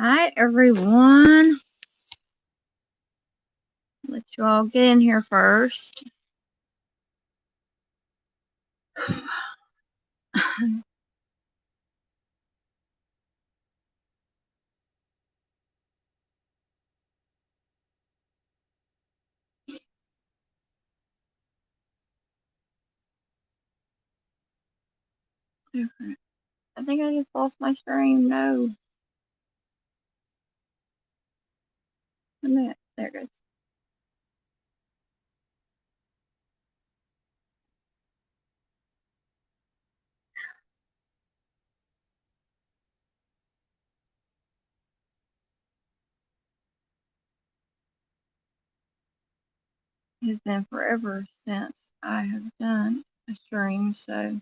Hi, everyone. Let you all get in here first. I think I just lost my stream. No. A minute. There it goes. It's been forever since I have done a stream, so.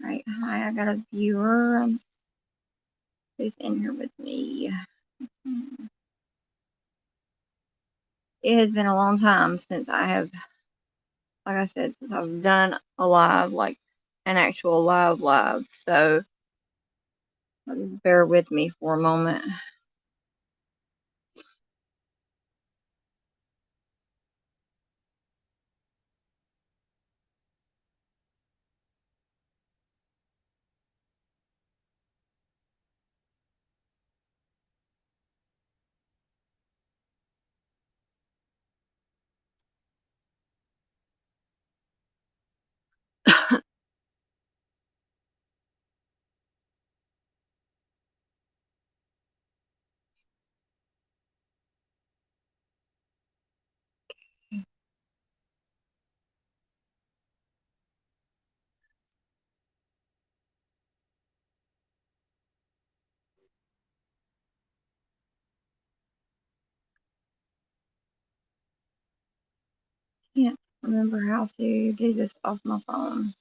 Alright, hi, I got a viewer who's in here with me. It has been a long time since I have, like I said, since I've done a live, like an actual live. So just bear with me for a moment. Can't remember how to do this off my phone.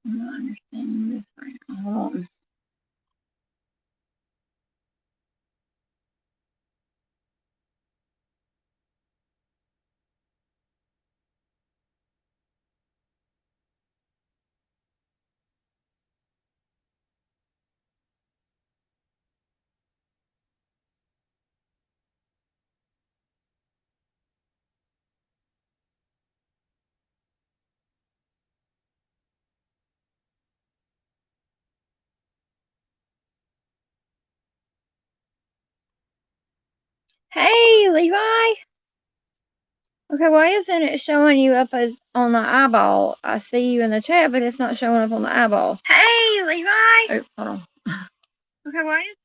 I'm not understanding this right now. Hold on. Hey, Levi. Okay, why isn't it showing you up as on the eyeball? I see you in the chat, but it's not showing up on the eyeball. Hey, Levi. Oh, hold on. Okay, why is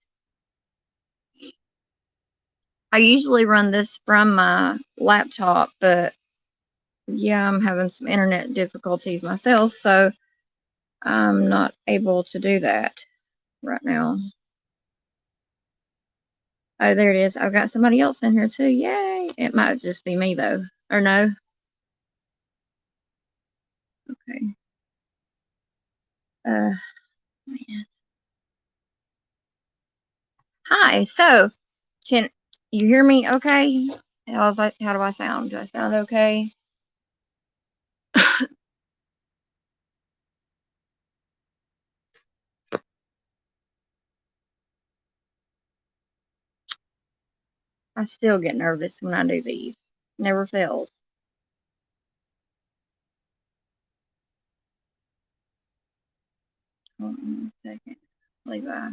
I usually run this from my laptop, but yeah, I'm having some internet difficulties myself, so I'm not able to do that right now. Oh, there it is. I've got somebody else in here too. Yay. It might just be me though. Or no. Okay. Man. Hi. So, can you hear me okay? How do I sound? Do I sound okay? I still get nervous when I do these. Never fails. Hold on a second. Levi.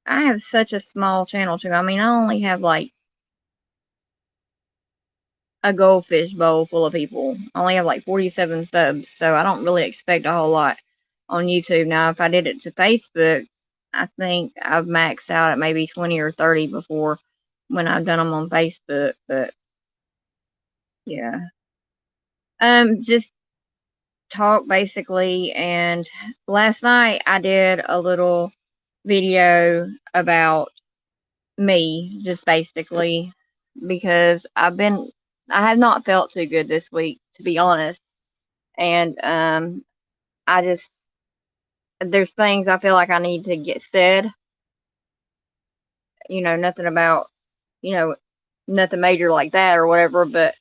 I have such a small channel too. I mean, I only have like a goldfish bowl full of people. I only have like 47 subs, so I don't really expect a whole lot on YouTube. Now, if I did it to Facebook, I think I've maxed out at maybe 20 or 30 before when I've done them on Facebook, but yeah. Just talk basically, and last night I did a little video about me, just basically, because I have not felt too good this week, to be honest. And I just there's things I feel like I need to get said. Nothing about, you know, nothing major like that or whatever, but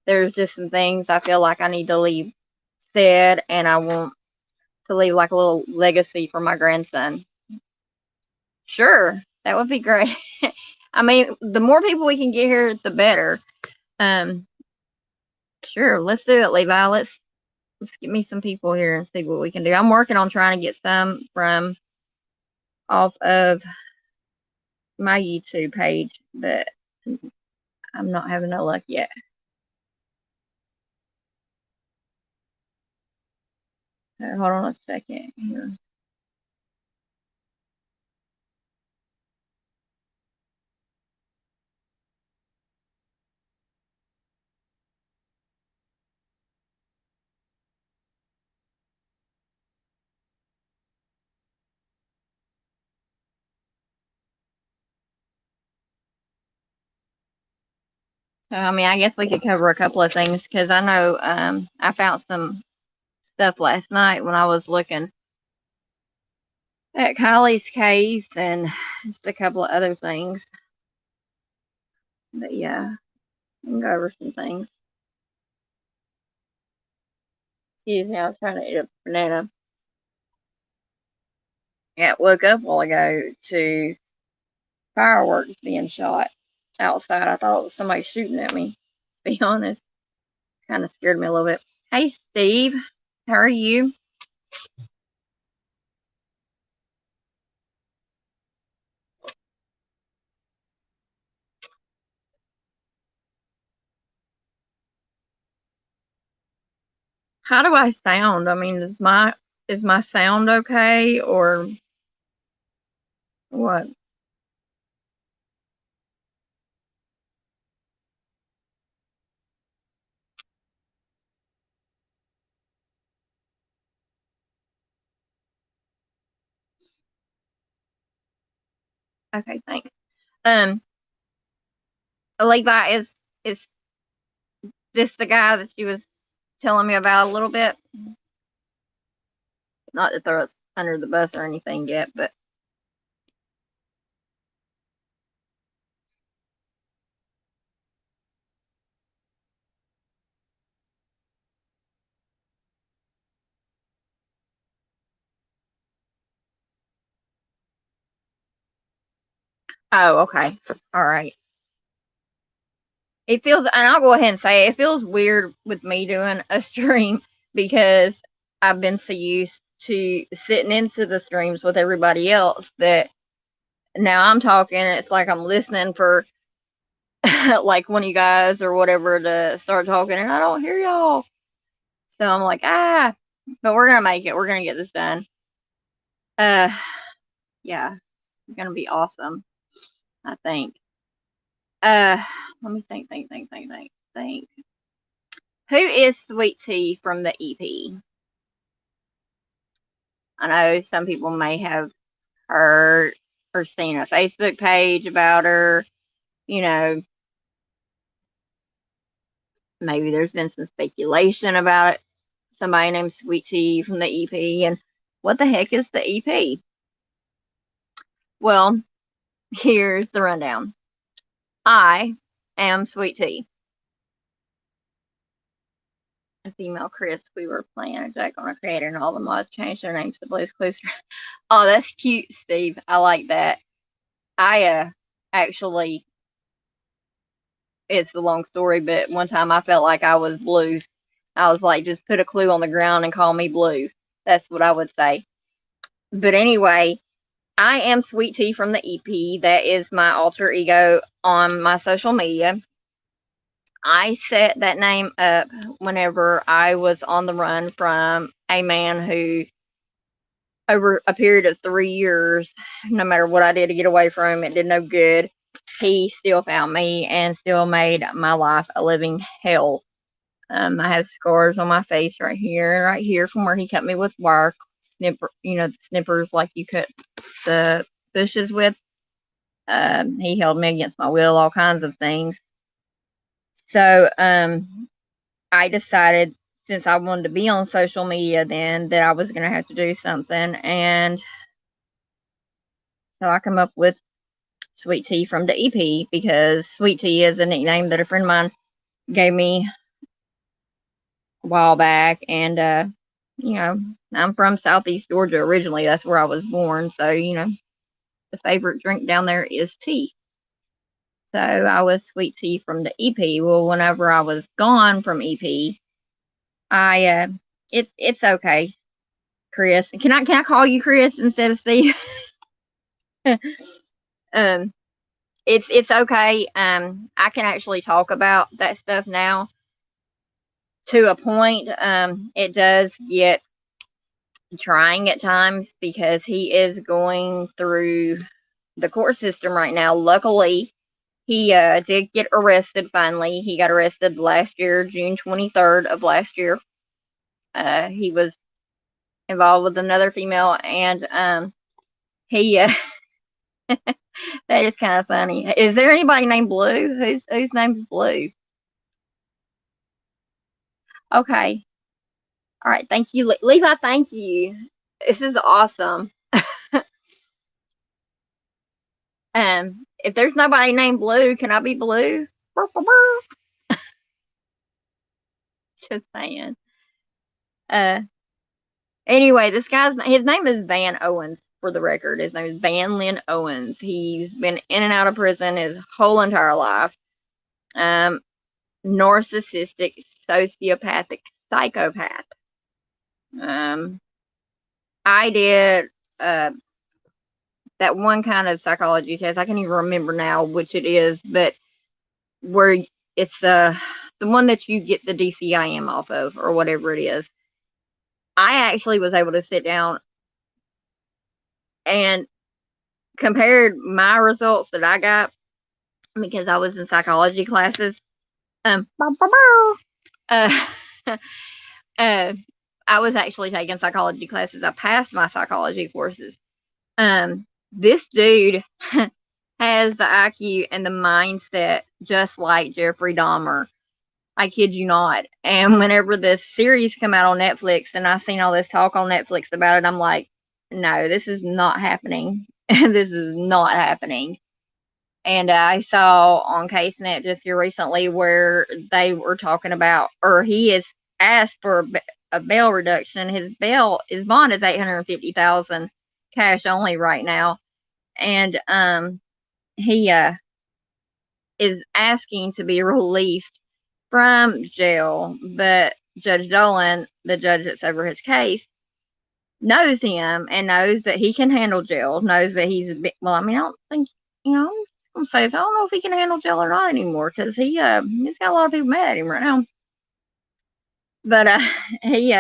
there's just some things I feel like I need to leave said, and I want to leave like a little legacy for my grandson. Sure, that would be great. I mean, the more people we can get here, the better. Um, sure, let's do it, Levi. Let's get me some people here and see what we can do. I'm working on trying to get some from off of my YouTube page, but I'm not having no luck yet. Hold on a second here. So, I mean, I guess we could cover a couple of things because I know I found some stuff last night when I was looking at Kylie's case and just a couple of other things. But yeah, we can go over some things. Excuse me, I was trying to eat a banana. Yeah, woke up a while ago to fireworks being shot outside. I thought it was somebody shooting at me, to be honest. Kind of scared me a little bit. Hey, Steve. How are you? How do I sound? I mean, is my sound okay or what? Okay, thanks. Um, Levi, is this the guy that you was telling me about a little bit? Not to throw us under the bus or anything yet, but oh, okay, all right. It feels, and I'll go ahead and say it feels weird with me doing a stream because I've been so used to sitting into the streams with everybody else that now I'm talking. It's like I'm listening for like one of you guys or whatever to start talking, and I don't hear y'all. So I'm like, but we're gonna make it. We're gonna get this done. Uh, yeah, it's gonna be awesome. I think. Let me think. Who is Sweet Tea from the EP? I know some people may have heard or seen a Facebook page about her. You know, maybe there's been some speculation about it. Somebody named Sweet Tea from the EP. And what the heck is the EP? Well, here's the rundown. I am Sweet Tea. A female Chris, we were playing a joke on a creator, and all the mods changed their names to Blue's Clues. Oh, that's cute, Steve. I like that. I actually, it's a long story, but one time I felt like I was blue. I was like, just put a clue on the ground and call me blue. That's what I would say. But anyway, I am Sweet Tea from the EP. That is my alter ego on my social media. I set that name up whenever I was on the run from a man who, over a period of 3 years, no matter what I did to get away from him, it did no good. He still found me and still made my life a living hell. I have scars on my face right here and right here from where he cut me with wire snipper, the snippers like you cut the bushes with. He held me against my will, all kinds of things. So I decided, since I wanted to be on social media then, that I was going to have to do something. And so I come up with Sweet Tea from the EP, because Sweet Tea is a nickname that a friend of mine gave me a while back. And, I'm from Southeast Georgia originally. That's where I was born. So, the favorite drink down there is tea. So I was Sweet Tea from the EP. Well, whenever I was gone from EP, it's okay, Chris. Can I call you Chris instead of Steve? um, it's okay. I can actually talk about that stuff now to a point. It does get trying at times because he is going through the court system right now. Luckily, he did get arrested finally. He got arrested last year, June 23rd of last year. He was involved with another female, and he that is kind of funny. Is there anybody named Blue? Whose name's Blue? Okay. All right. Thank you, Levi. Thank you. This is awesome. If there's nobody named Blue, can I be Blue? Just saying. Anyway, his name is Van Owens, for the record. His name is Van Lynn Owens. He's been in and out of prison his whole entire life. Narcissistic, sociopathic, psychopath. I did that one kind of psychology test. I can't even remember now which it is, but where it's the one that you get the DCIM off of, or whatever it is. I actually was able to sit down and compared my results that I got, because I was in psychology classes. Uh, I was actually taking psychology classes. I passed my psychology courses. This dude has the IQ and the mindset just like Jeffrey Dahmer. I kid you not. And whenever this series come out on Netflix and I seen all this talk on Netflix about it, I'm like, no, this is not happening. This is not happening. And I saw on CaseNet just here recently where they were talking about, or he has asked for a bail reduction. His bond is $850,000 cash only right now, and he is asking to be released from jail. But Judge Dolan, the judge that's over his case, knows him and knows that he can handle jail. Knows that he's well. I mean, I don't think I'm say, I don't know if he can handle jail or not anymore, because he's got a lot of people mad at him right now. But he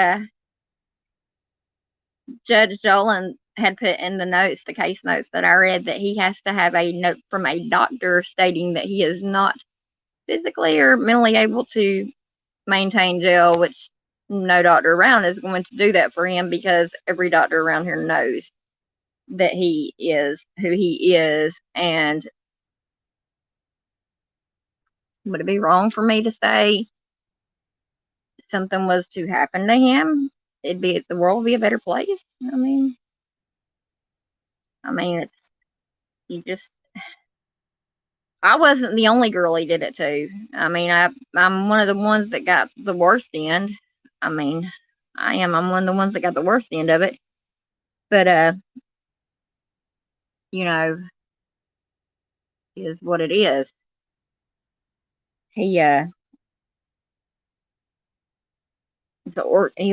Judge Dolan had put in the case notes that I read, that he has to have a note from a doctor stating that he is not physically or mentally able to maintain jail, which no doctor around is going to do that for him, because every doctor around here knows that he is who he is. And would it be wrong for me to say something was to happen to him, the world would be a better place? I mean, it's, you just, I wasn't the only girl he did it to. I mean, I'm one of the ones that got the worst end. I mean, I'm one of the ones that got the worst end of it. But, is what it is. He he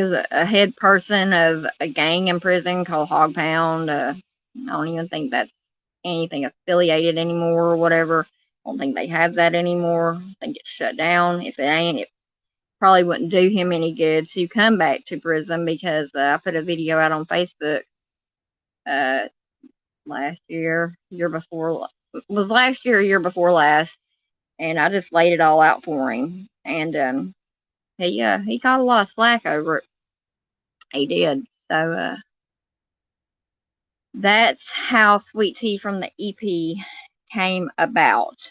was a head person of a gang in prison called Hog Pound. I don't even think that's anything affiliated anymore or whatever. I don't think they have that anymore. I think it's shut down. If it ain't, it probably wouldn't do him any good to come back to prison, because I put a video out on Facebook last year before, was last year before last, and I just laid it all out for him. And he caught a lot of slack over it. He did. So that's how Sweet Tea from the EP came about.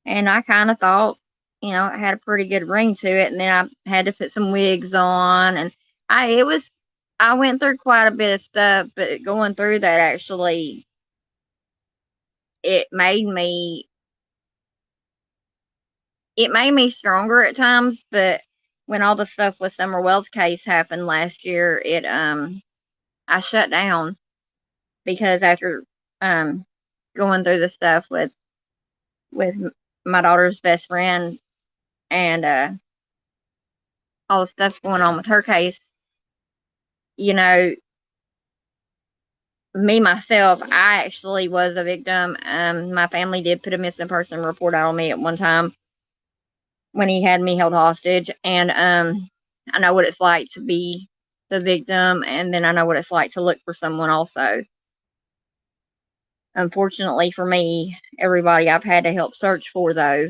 And I kind of thought, it had a pretty good ring to it. And then I had to put some wigs on, and I went through quite a bit of stuff, but going through that, actually, it made me stronger at times. But when all the stuff with Summer Wells case happened last year, I shut down, because after going through the stuff with my daughter's best friend, and all the stuff going on with her case, me myself, I actually was a victim. My family did put a missing person report out on me at one time when he had me held hostage, and I know what it's like to be the victim, and then I know what it's like to look for someone also. Unfortunately for me, everybody I've had to help search for, though,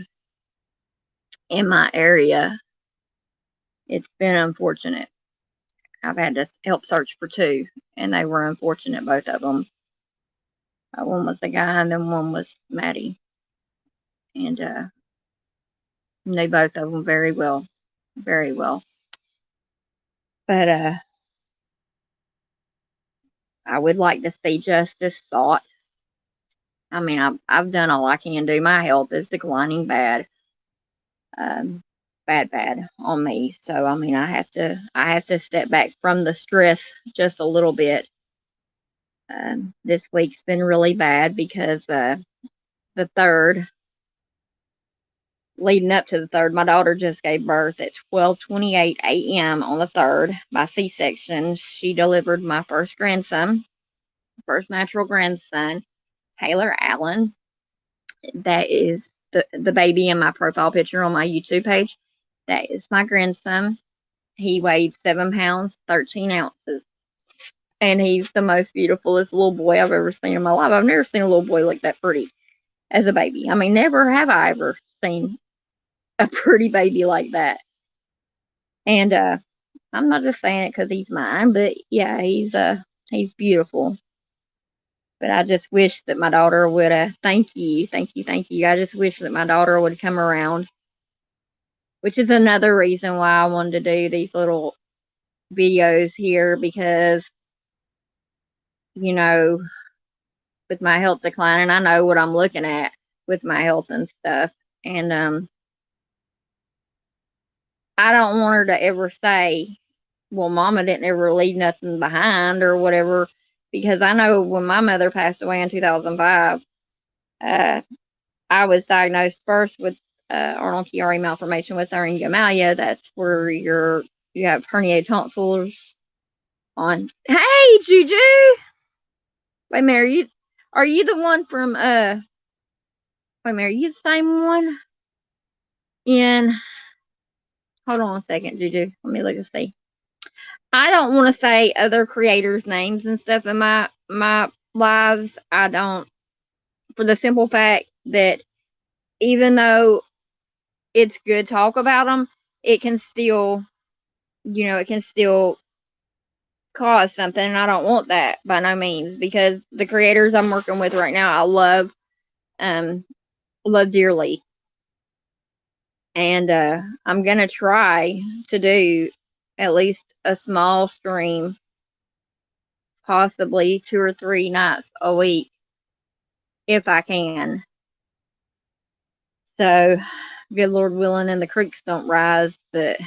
in my area, it's been unfortunate. I've had to help search for two, and they were unfortunate, both of them. One was a guy, and then one was Maddie. And knew both of them very well. Very well. But I would like to see justice sought. I mean, I've done all I can do. My health is declining bad. Bad on me. So I mean, I have to step back from the stress just a little bit. This week's been really bad because the third, leading up to the third, my daughter just gave birth at 12:28 a.m. on the 3rd by C-section. She delivered my first grandson, first natural grandson, Taylor Allen. That is the baby in my profile picture on my YouTube page. That is my grandson. He weighed 7 pounds, 13 ounces. And he's the most beautifulest little boy I've ever seen in my life. I've never seen a little boy look that pretty as a baby. I mean, never have I ever seen a pretty baby like that. And I'm not just saying it because he's mine, but yeah, he's beautiful. But I just wish that my daughter would thank you. I just wish that my daughter would come around, which is another reason why I wanted to do these little videos here, because with my health declining, I know what I'm looking at with my health and stuff. And I don't want her to ever say, well, Mama didn't ever leave nothing behind or whatever, because I know when my mother passed away in 2005, I was diagnosed first with Arnold-Chiari malformation with syringomyelia. That's where you have herniated tonsils on. Hey, Juju! Wait a minute, are you the one from wait a minute, are you the same one in, hold on a second, Juju, let me look and see. I don't want to say other creators' names and stuff in my lives. I don't, for the simple fact that even though it's good talk about them, it can still, it can still cause something, and I don't want that by no means, because the creators I'm working with right now, I love dearly. And I'm gonna try to do at least a small stream, possibly 2 or 3 nights a week, if I can. So, good Lord willing, and the creeks don't rise. But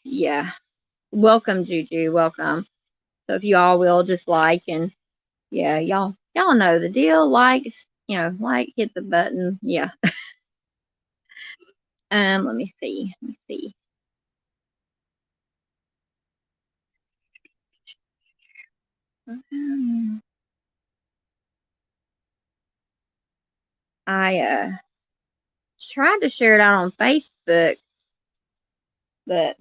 yeah, welcome, Juju, welcome. So if you all will just like, and yeah, y'all know the deal. Like, you know, like, hit the button. Yeah. Let me see. I tried to share it out on Facebook, but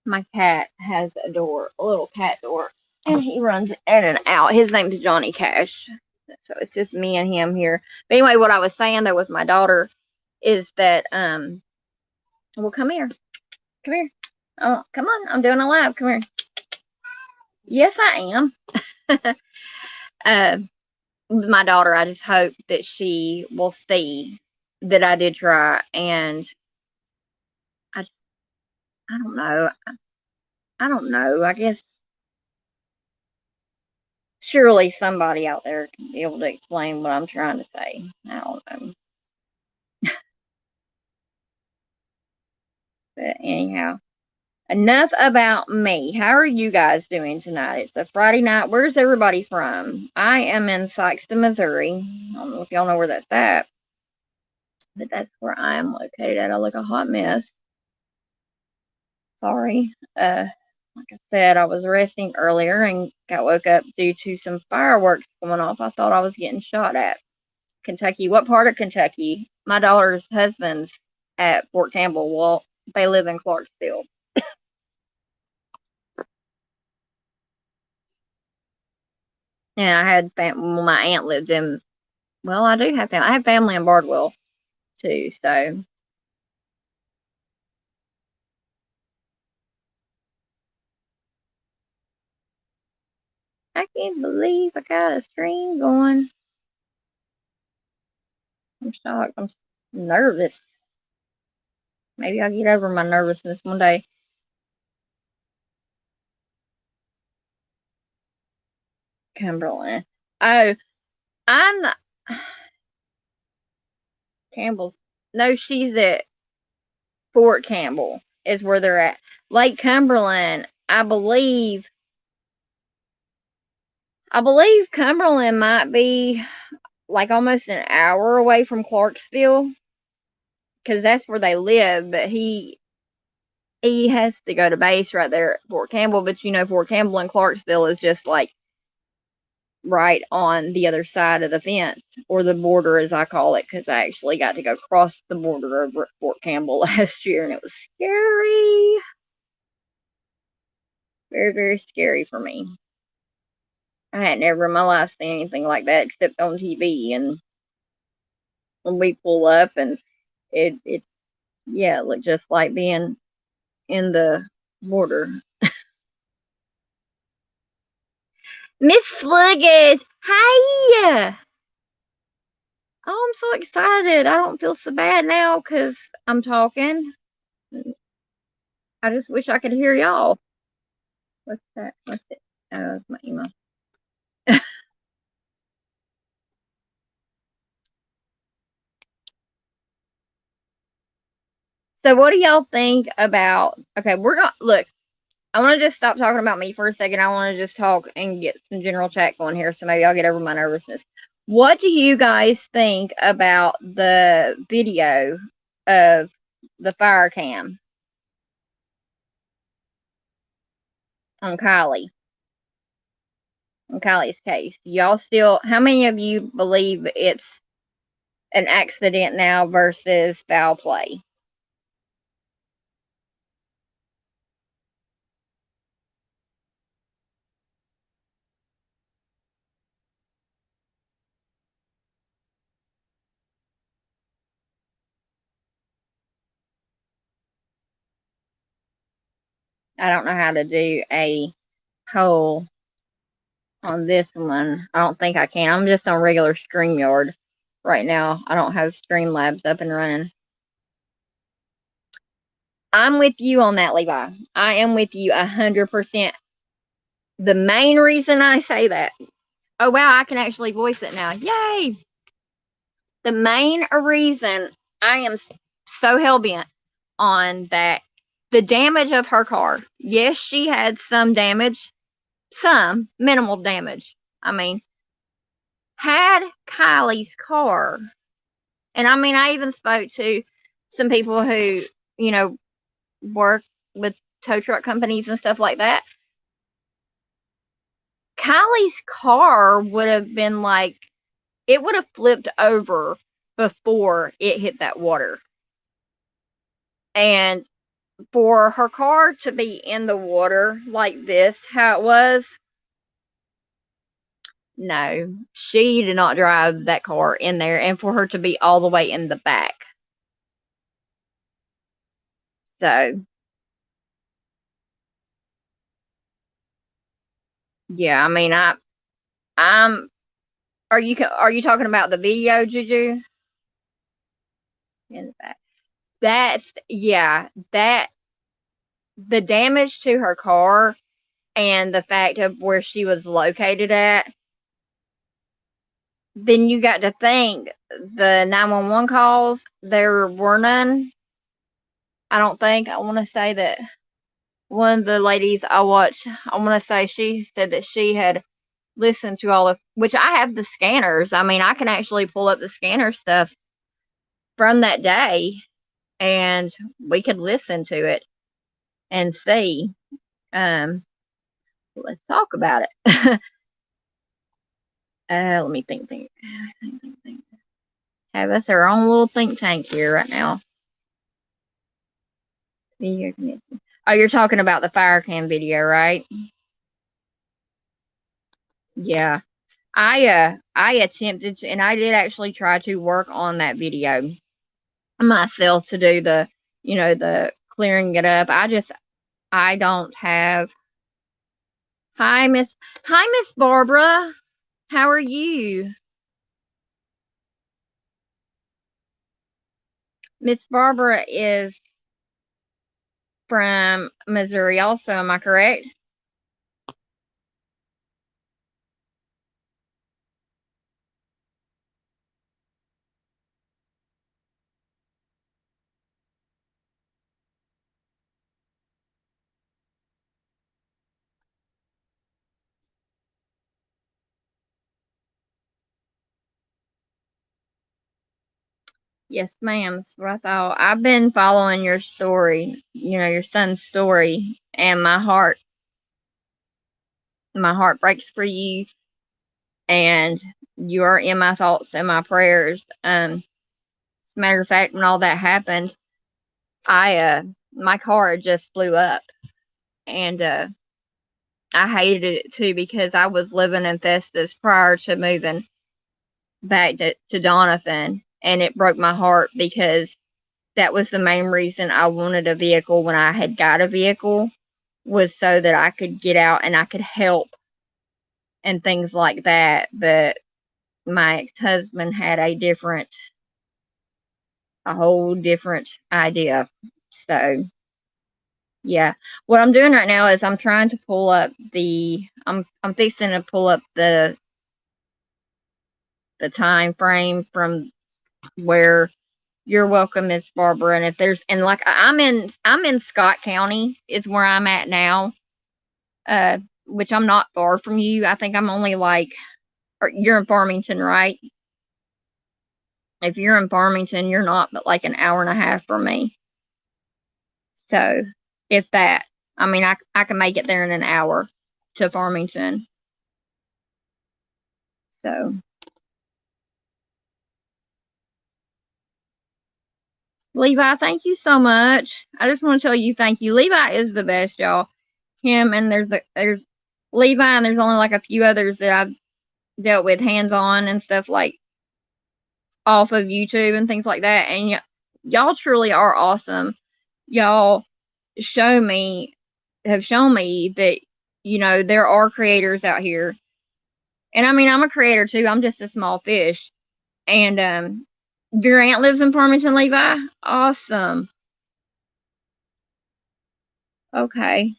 my cat has a little cat door, and he runs in and out. His name's Johnny Cash. So it's just me and him here. But anyway, what I was saying though with my daughter is that well, come here. Oh, come on. I'm doing a live. Come here. Yes, I am. My daughter, I just hope that she will see that I did try, and I don't know. I don't know. I guess surely somebody out there can be able to explain what I'm trying to say. I don't know. But anyhow, enough about me. How are you guys doing tonight? It's a Friday night. Where's everybody from? I am in Sikeston, Missouri. I don't know if y'all know where that's at, but that's where I am located at. I look a hot mess. Sorry. Like I said, I was resting earlier and got woke up due to some fireworks going off. I thought I was getting shot at. Kentucky. What part of Kentucky? My daughter's husband's at Fort Campbell. Well, they live in Clarksville. And I had my aunt lived in. Well, I do have family. I have family in Bardwell too. So I can't believe I got a stream going. I'm shocked. I'm nervous. Maybe I'll get over my nervousness one day. Cumberland. Oh, I'm not. Campbell's. No, she's at Fort Campbell is where they're at. Lake Cumberland, I believe Cumberland might be like almost an hour away from Clarksville because that's where they live. But he has to go to base right there at Fort Campbell. But you know, Fort Campbell and Clarksville is just like right on the other side of the fence, or the border as I call it, because I actually got to go cross the border over at Fort Campbell last year, and it was scary. Very, very scary for me. I had never in my life seen anything like that except on TV. And when we pull up, and it yeah, it looked just like being in the border. Miss Sluggish, hi! Oh, I'm so excited. I don't feel so bad now because I'm talking. I just wish I could hear y'all. What's that? What's it? Oh, it's my email. So what do y'all think about, okay, we're gonna look, I want to just stop talking about me for a second. I want to just talk and get some general chat going here, so maybe I'll get over my nervousness. What do you guys think about the video of the fire cam on Kylie? On Kylie's case. Y'all still, how many of you believe it's an accident now versus foul play? I don't know how to do a poll on this one. I don't think I can. I'm just on regular StreamYard right now. I don't have Streamlabs up and running. I'm with you on that, Levi. I am with you 100%. The main reason I say that, oh wow, I can actually voice it now. Yay! The main reason I am so hell bent on that, the damage of her car. Yes, she had some damage, some minimal damage. I mean, had Kylie's car. And I mean, I even spoke to some people who, you know, work with tow truck companies and stuff like that. Kylie's car would have been like, it would have flipped over before it hit that water. And for her car to be in the water like this, how it was, no, she did not drive that car in there, and for her to be all the way in the back. So, yeah, I mean, I'm. Are you talking about the video, Juju? In the back. That's yeah. That the damage to her car and the fact of where she was located at. Then you got to think the 911 calls. There were none. I don't think. I want to say that one of the ladies I watched, I want to say she said that she had listened to all of, which I have the scanners. I mean, I can actually pull up the scanner stuff from that day and we could listen to it and see. Let's talk about it. Let me think. Have us our own little think tank here right now. Oh, you're talking about the fire cam video, right? Yeah. I attempted to, and I did actually try to work on that video myself to do the, the clearing it up. I don't have. Hi, Miss Barbara. How are you? Miss Barbara is from Missouri also, am I correct? Yes, ma'am. That's what I thought. I've been following your story, your son's story, and my heart breaks for you, and you are in my thoughts and my prayers. As a matter of fact, when all that happened, my car just flew up, and I hated it too because I was living in Festus prior to moving back to Doniphan, and it broke my heart because that was the main reason I wanted a vehicle when I had got a vehicle, was so that I could get out and I could help and things like that. But my ex-husband had a whole different idea. So yeah, what I'm doing right now is I'm trying to pull up I'm fixing to pull up the time frame from where you're welcome, Miss Barbara. And if there's, and like I'm in Scott County is where I'm at now, which I'm not far from you. I think I'm only like, or you're in Farmington, right? If you're in Farmington, you're not, but like an hour and a half from me. So if that, I mean, I can make it there in an hour to Farmington. So Levi, thank you so much. I just want to tell you thank you. Levi is the best, y'all. Him, and there's Levi, and there's only like a few others that I've dealt with hands on and stuff like off of YouTube and things like that. And y'all truly are awesome. Y'all have shown me that there are creators out here. And I mean, I'm a creator too. I'm just a small fish. And your aunt lives in Farmington, Levi? Awesome. Okay.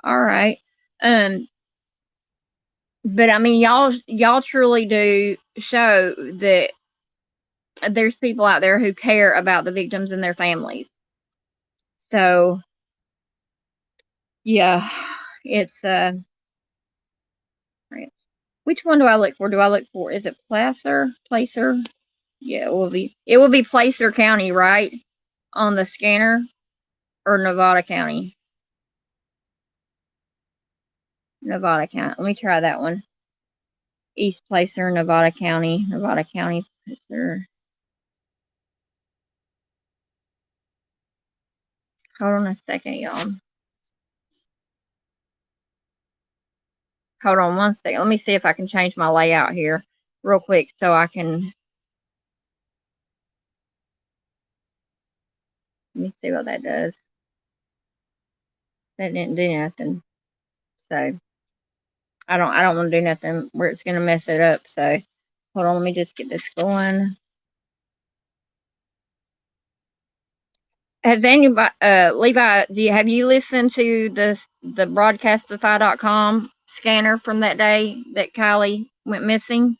All right. Um, but I mean, y'all truly do show that there's people out there who care about the victims and their families. So yeah, it's Which one do I look for? Is it Placer? Yeah, it will be Placer County, right? On the scanner, or Nevada County? Nevada County. Let me try that one. East Placer, Nevada County. Nevada County Placer. Hold on a second, y'all. Hold on one second. Let me see if I can change my layout here real quick so I can. Let me see what that does. That didn't do nothing. So I don't want to do nothing where it's gonna mess it up. So hold on, let me just get this going. Has anybody, Levi, have you listened to the broadcastify.com scanner from that day that Kylie went missing?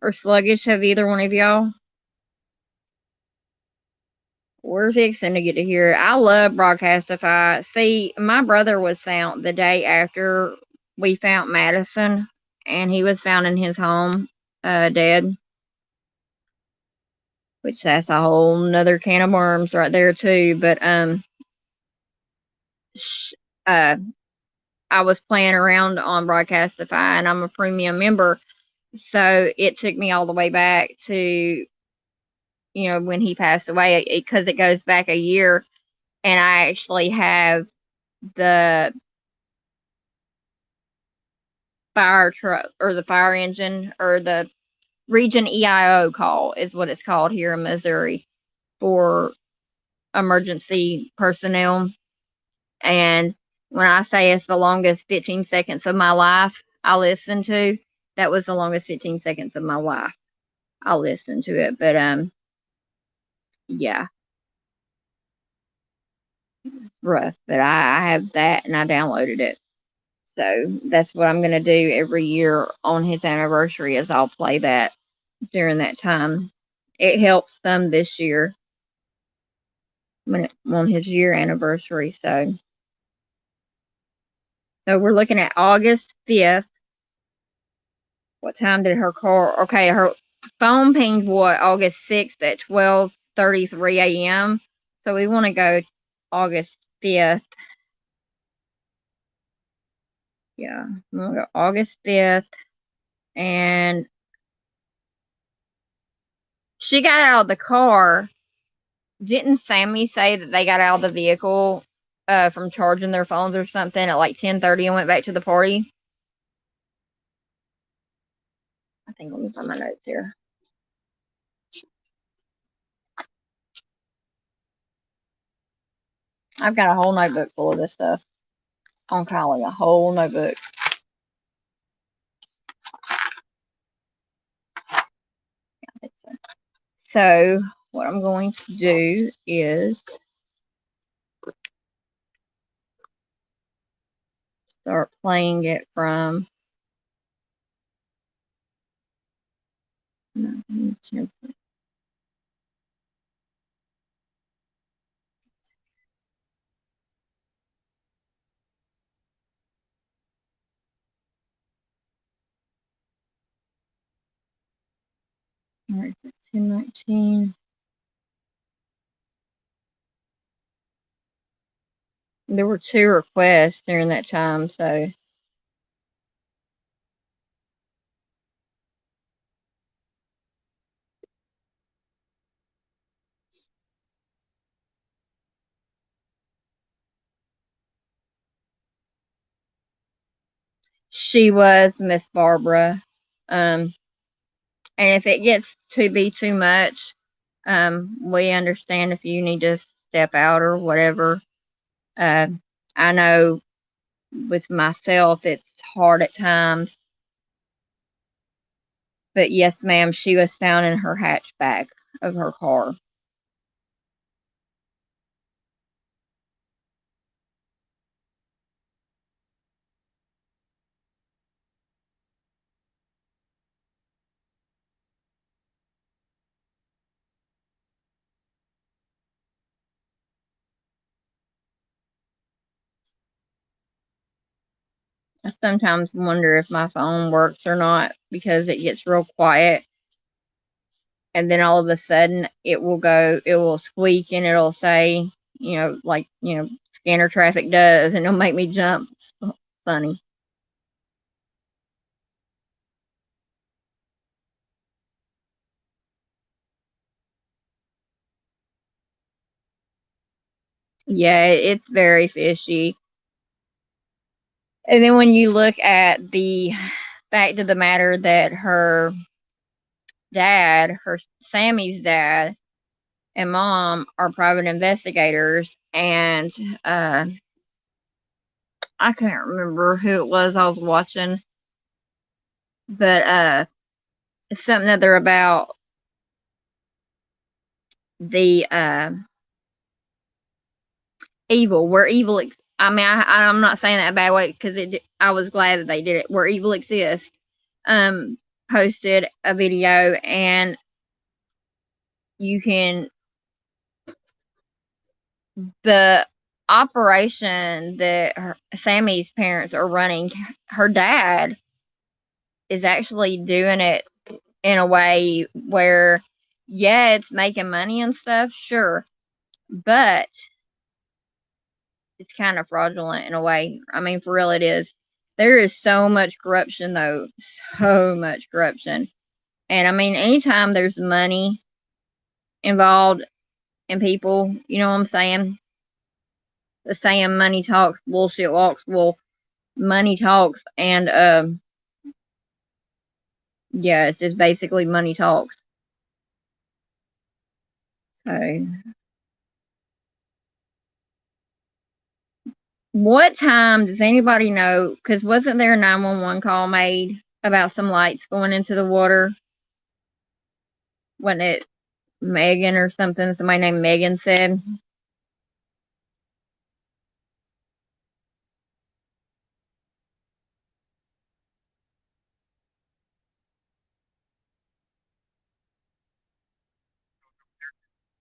Or sluggish? Have either one of y'all? We're fixing to get to hear it. I love Broadcastify. See, my brother was found the day after we found Madison, and he was found in his home, dead. Which that's a whole nother can of worms right there too. But uh, I was playing around on Broadcastify, and I'm a premium member, so it took me all the way back to when he passed away, because it goes back a year, and I actually have the fire truck, or the fire engine, or the region EIO call is what it's called here in Missouri for emergency personnel. And when I say it's the longest 15 seconds of my life I listened to, that was the longest 15 seconds of my life I listened to it. But yeah, it's rough. But I have that, and I downloaded it. So that's what I'm gonna do every year on his anniversary, is I'll play that during that time. It helps them this year on his year anniversary. So we're looking at August 5th. What time did her car? Okay, her phone pinged August 6th at 12:33 a.m. So we want to go August 5th. Yeah, we want to go August 5th. And she got out of the car. Didn't Sammy say that they got out of the vehicle from charging their phones or something at like 10:30 and went back to the party? I think, let me find my notes here. I've got a whole notebook full of this stuff on Kylie, a whole notebook. So what I'm going to do is start playing it from where is it, 10:19. There were 2 requests during that time, so she was Miss Barbara. And if it gets to be too much, we understand if you need to step out or whatever. Uh, I know with myself it's hard at times. But yes, ma'am, she was found in her hatchback of her car. sometimes wonder if my phone works or not because it gets real quiet. And then all of a sudden it will squeak and it'll say, like, scanner traffic does, and it'll make me jump. It's funny. Yeah, it's very fishy. And then when you look at the fact of the matter that Sammy's dad and mom are private investigators, and I can't remember who it was I was watching, but it's something that they're about the evil, where evil. I mean, I'm not saying that a bad way because I was glad that they did it. Where evil exists, posted a video, and you can the operation that Sammy's parents are running. Her dad is actually doing it in a way where, yeah, it's making money and stuff, sure, but it's kind of fraudulent in a way. I mean, for real, it is. There is so much corruption, though, so much corruption. And I mean, anytime there's money involved in people, you know what I'm saying? The saying money talks, bullshit walks. Well, money talks, and yeah, it's just basically money talks. So, what time does anybody know? Because wasn't there a 911 call made about some lights going into the water? Wasn't it Megan or something? Somebody named Megan said.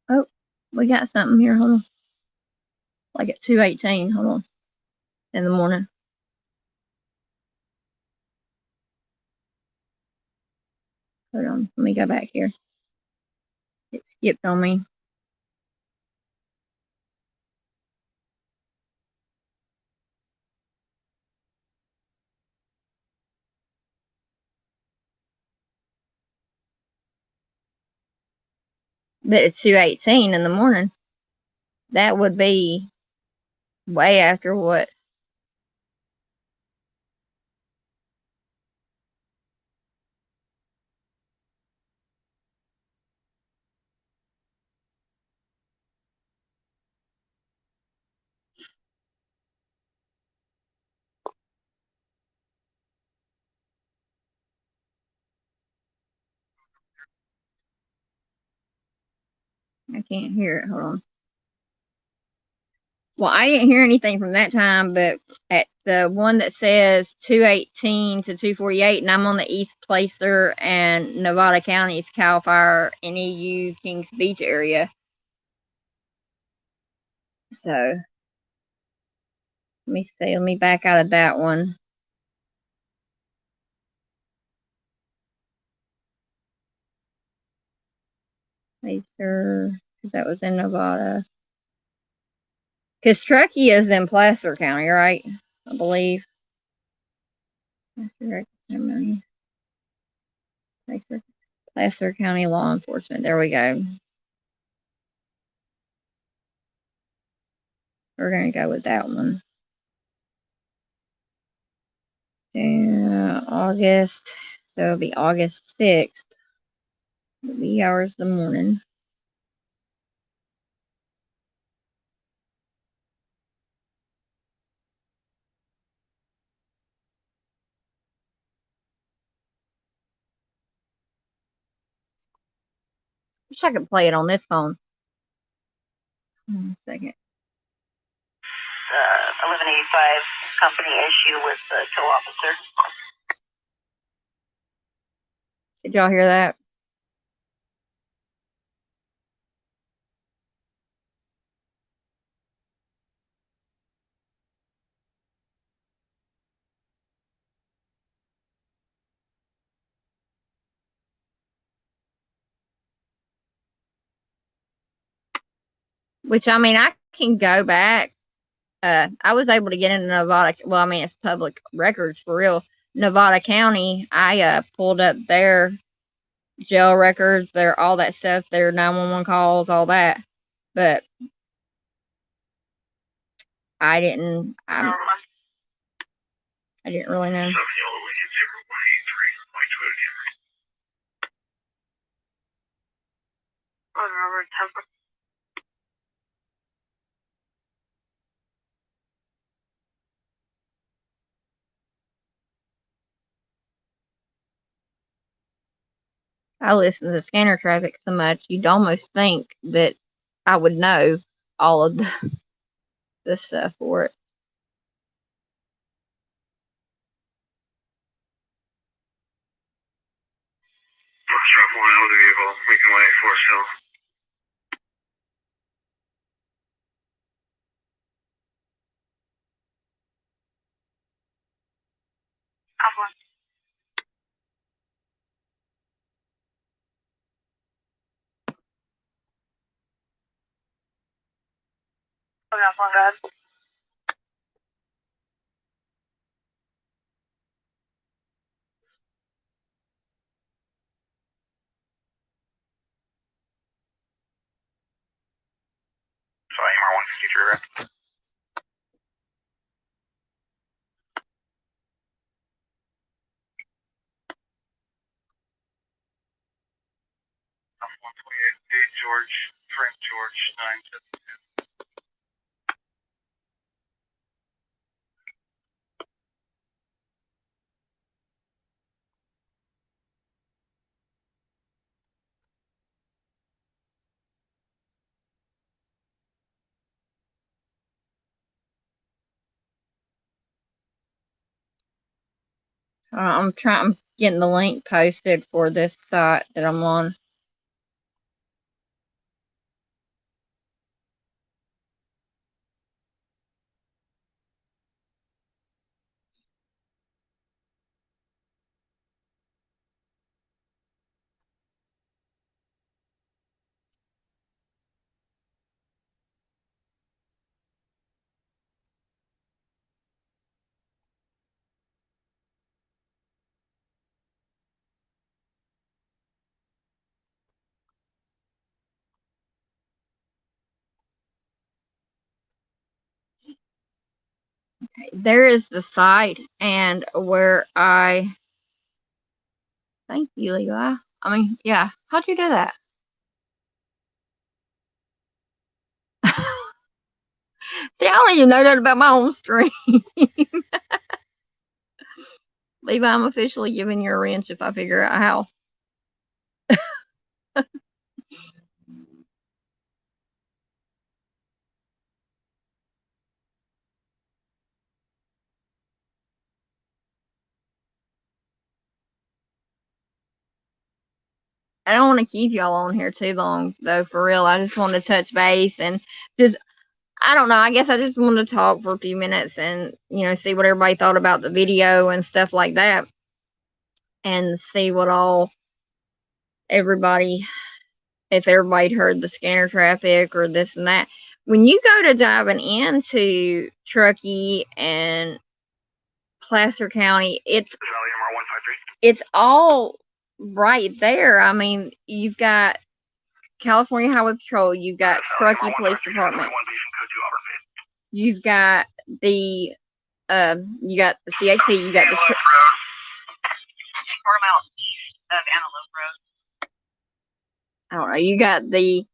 Oh, we got something here. Hold on. Like at 2:18. Hold on. In the morning. Hold on. Let me go back here. It skipped on me. But it's 2:18 in the morning. That would be way after what? I can't hear it. Hold on. Well, I didn't hear anything from that time, but at the one that says 2:18 to 2:48, and I'm on the East Placer and Nevada County's Cal Fire NEU Kings Beach area. So let me see. Let me back out of that one. Placer, because that was in Nevada. Because Truckee is in Placer County, right? I believe. Placer County Law Enforcement. There we go. We're going to go with that one. Yeah, August. So it'll be August 6th. Wee hours of the morning. Wish I could play it on this phone. 1 second. 1185 company issue with the co-officer. Did y'all hear that? Which, I mean, I can go back. I was able to get into Nevada. Well, I mean, it's public records for real. Nevada County, I pulled up their jail records, their all that stuff, their 911 calls, all that. But I didn't really know. I listen to scanner traffic so much, you'd almost think that I would know all of the stuff for it. Making way for Hill. Sorry, AMR 153, right? I'm 128, George, Frank George, 972. I'm getting the link posted for this site that I'm on. There is the site, and where thank you, Levi. I mean, yeah, how'd you do that? See, I don't even know that about my own stream. Levi, I'm officially giving you a wrench if I figure out how. I don't want to keep y'all on here too long, though, for real. I just want to touch base and just, I don't know, I guess I just wanted to talk for a few minutes and, see what everybody thought about the video and stuff like that. And see what all if everybody heard the scanner traffic or this and that. When you go to diving into Truckee and Placer County, it's all right there. I mean, you've got California Highway Patrol, you've got Truckee Police Department, you've got the CHP, you got the I don't know, you got the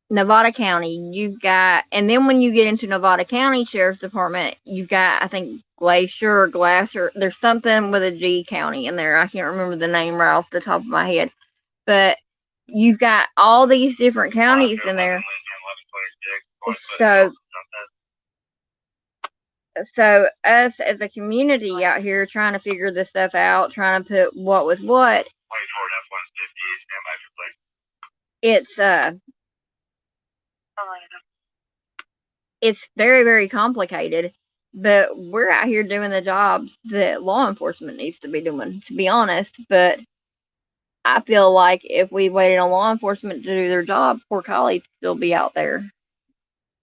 Nevada County, you've got, and then when you get into Nevada County Sheriff's Department, you've got, I think, Glacier or Glasser. There's something with a G county in there. I can't remember the name right off the top of my head. But you've got all these different counties in there. So us as a community out here trying to figure this stuff out, trying to put what with what, it's very, very complicated, but we're out here doing the jobs that law enforcement needs to be doing, to be honest. But I feel like if we waited on law enforcement to do their job, poor Kylie'd still be out there.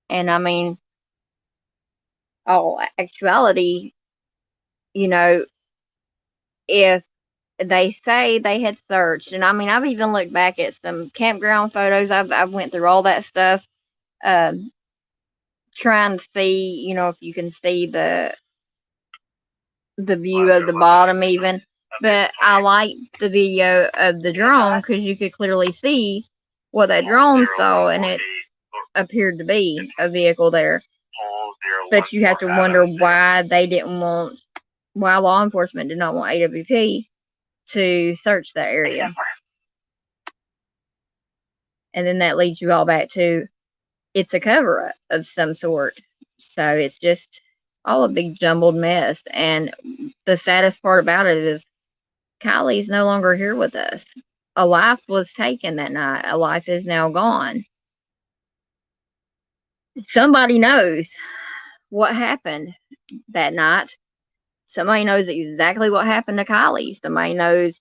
And I mean, all actuality, you know, if they say they had searched, and I mean, I've even looked back at some campground photos. I've went through all that stuff, trying to see, if you can see the view of the bottom even. But I liked the video of the drone because you could clearly see what that drone saw, and it appeared to be a vehicle there. But you have to wonder why why law enforcement did not want AWP to search that area. And then that leads you all back to it's a cover-up of some sort. So it's just all a big jumbled mess. And the saddest part about it is Kylie's no longer here with us. A life was taken that night. A life is now gone. Somebody knows what happened that night. Somebody knows exactly what happened to Kylie. Somebody knows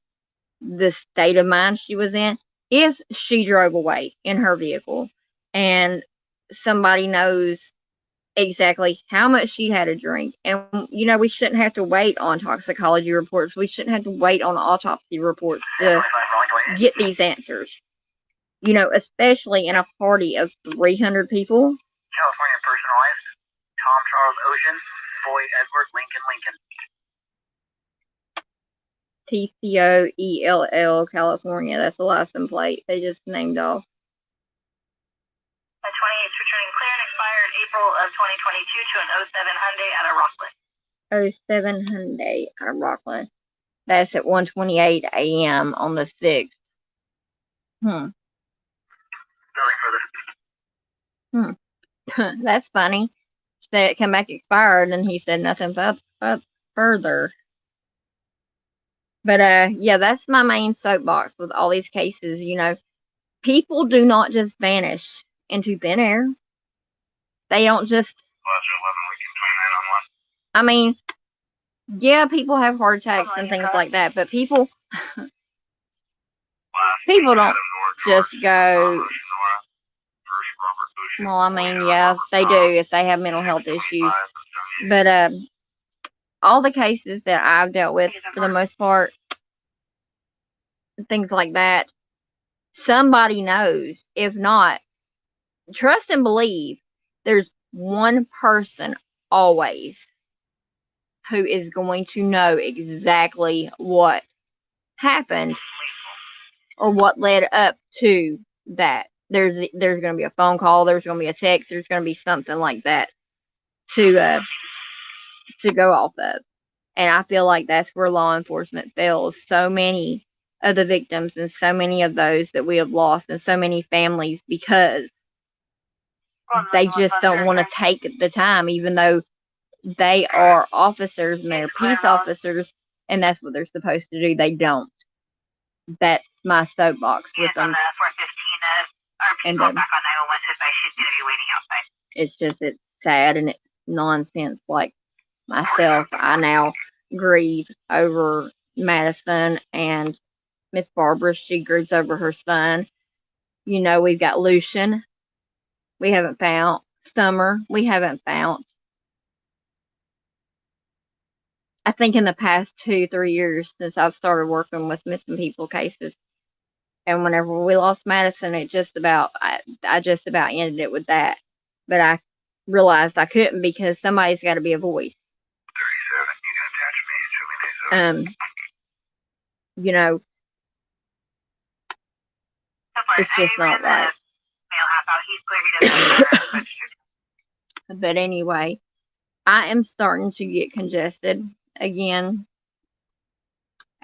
the state of mind she was in if she drove away in her vehicle. And somebody knows exactly how much she had to drink. And, we shouldn't have to wait on toxicology reports. We shouldn't have to wait on autopsy reports to get these answers. Especially in a party of 300 people. California personalized. Tom Charles Ocean. Boyd Edward Lincoln. TCOELL, California. That's the license plate they just named off. A 28's returning clear and expired April of 2022 to an 07 Hyundai out of Rockland. 07 Hyundai out of Rockland. That's at 1:28 a.m. on the 6th. Nothing further. That's funny. Said it come back expired, and he said nothing further. But yeah, that's my main soapbox with all these cases. People do not just vanish into thin air. They don't just. I mean, yeah, people have heart attacks and things like that, but people don't just go. Well, I mean, yeah, they do if they have mental health issues. But all the cases that I've dealt with, for the most part, things like that, somebody knows. If not, trust and believe there's one person always who is going to know exactly what happened or what led up to that. There's going to be a phone call, there's going to be a text, there's going to be something like that to go off of. And I feel like that's where law enforcement fails. So many of the victims and so many of those that we have lost and so many families because they just don't want to take the time, even though they are officers and they're peace officers and that's what they're supposed to do. They don't. That's my soapbox with them. And it's sad and it's nonsense. Like myself, I now grieve over Madison, and Miss Barbara, she grieves over her son. We've got Lucian, we haven't found. Summer, we haven't found. I think in the past 2-3 years since I've started working with missing people cases, and whenever we lost Madison, I just about ended it with that. But I realized I couldn't because somebody's got to be a voice. 37, you can attach me. It's just not right. But anyway, I am starting to get congested again.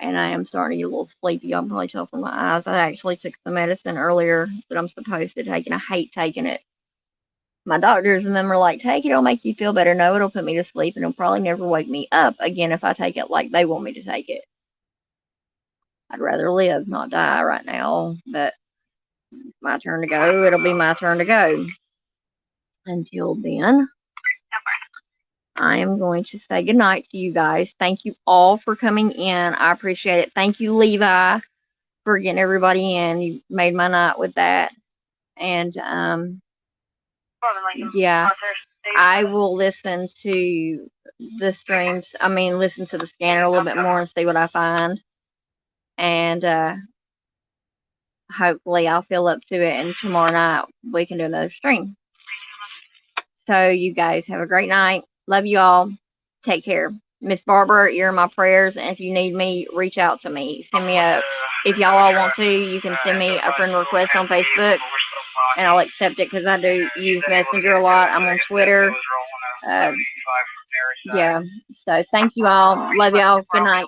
And I am starting to get a little sleepy. Y'all can probably tell from my eyes. I actually took some medicine earlier that I'm supposed to take, and I hate taking it. My doctors and them are like, take it, it'll make you feel better. No, it'll put me to sleep, and it'll probably never wake me up again if I take it like they want me to take it. I'd rather live, not die right now, but it's my turn to go. It'll be my turn to go. Until then, I am going to say goodnight to you guys. Thank you all for coming in. I appreciate it. Thank you, Levi, for getting everybody in. You made my night with that. And yeah, I will listen to the streams. I mean, listen to the scanner a little bit more and see what I find. And hopefully I'll feel up to it. And tomorrow night we can do another stream. So you guys have a great night. Love you all. Take care. Miss Barbara, you're in my prayers. And if you need me, reach out to me. Send me if y'all all want to, you can send me a friend request on Facebook. And I'll accept it because I do use Messenger a lot. I'm on Twitter. Yeah. So thank you all. Love y'all. Good night.